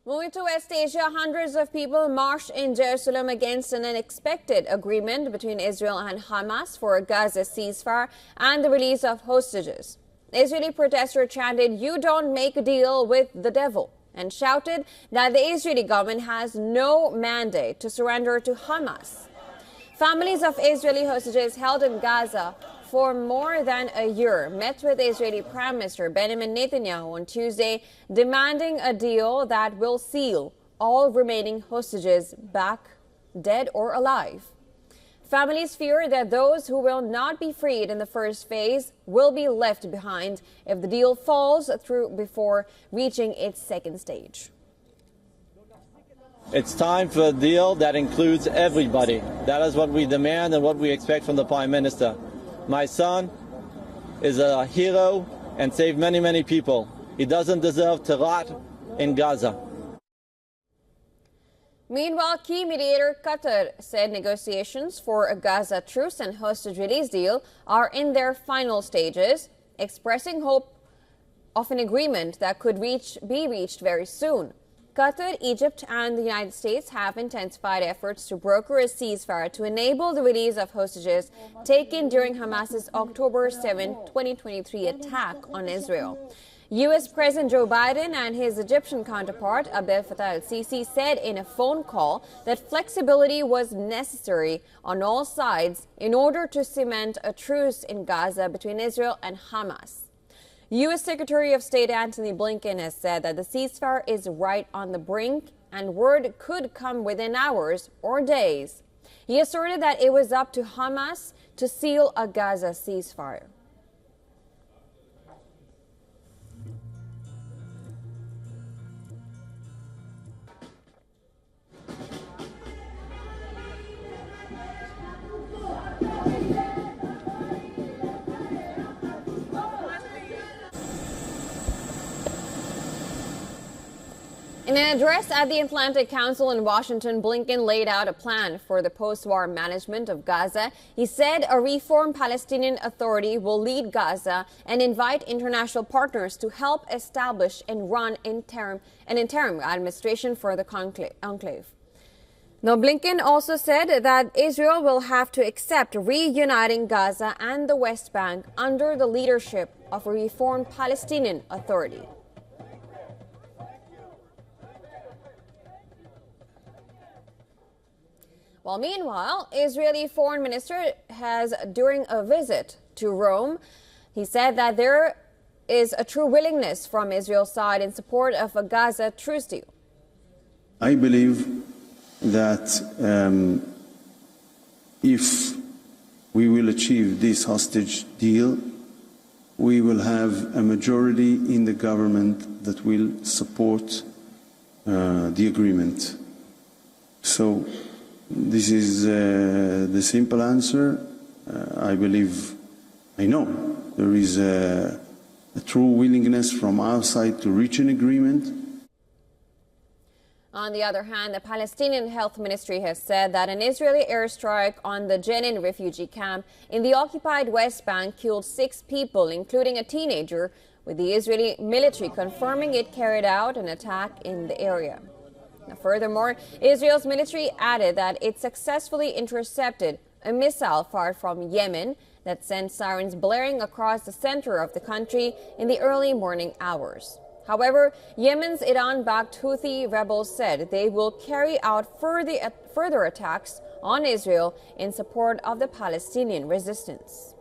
Moving to West Asia, hundreds of people marched in Jerusalem against an unexpected agreement between Israel and Hamas for a Gaza ceasefire and the release of hostages. Israeli protesters chanted, "You don't make a deal with the devil," and shouted that the Israeli government has no mandate to surrender to Hamas. Families of Israeli hostages held in Gaza for more than a year met with Israeli Prime Minister Benjamin Netanyahu on Tuesday, demanding a deal that will seal all remaining hostages back, dead or alive. Families fear that those who will not be freed in the first phase will be left behind if the deal falls through before reaching its second stage. It's time for a deal that includes everybody. That is what we demand and what we expect from the Prime Minister. My son is a hero and saved many, many people. He doesn't deserve to rot in Gaza. Meanwhile, key mediator Qatar said negotiations for a Gaza truce and hostage release deal are in their final stages, expressing hope of an agreement that could be reached very soon. Qatar, Egypt and the United States have intensified efforts to broker a ceasefire to enable the release of hostages taken during Hamas's October 7, 2023 attack on Israel. U.S. President Joe Biden and his Egyptian counterpart Abdel Fattah al-Sisi said in a phone call that flexibility was necessary on all sides in order to cement a truce in Gaza between Israel and Hamas. U.S. Secretary of State Antony Blinken has said that the ceasefire is right on the brink and word could come within hours or days. He asserted that it was up to Hamas to seal a Gaza ceasefire. In an address at the Atlantic Council in Washington, Blinken laid out a plan for the post-war management of Gaza. He said a reformed Palestinian Authority will lead Gaza and invite international partners to help establish and run an interim administration for the enclave. Now, Blinken also said that Israel will have to accept reuniting Gaza and the West Bank under the leadership of a reformed Palestinian Authority. Well, meanwhile, Israeli Foreign Minister has, during a visit to Rome, he said that there is a true willingness from Israel's side in support of a Gaza truce deal. I believe that if we will achieve this hostage deal, we will have a majority in the government that will support the agreement. So this is the simple answer. I know there is a true willingness from our side to reach an agreement. On the other hand, the Palestinian Health Ministry has said that an Israeli airstrike on the Jenin refugee camp in the occupied West Bank killed 6 people, including a teenager, with the Israeli military confirming it carried out an attack in the area. Now, furthermore, Israel's military added that it successfully intercepted a missile fired from Yemen that sent sirens blaring across the center of the country in the early morning hours. However, Yemen's Iran-backed Houthi rebels said they will carry out further attacks on Israel in support of the Palestinian resistance.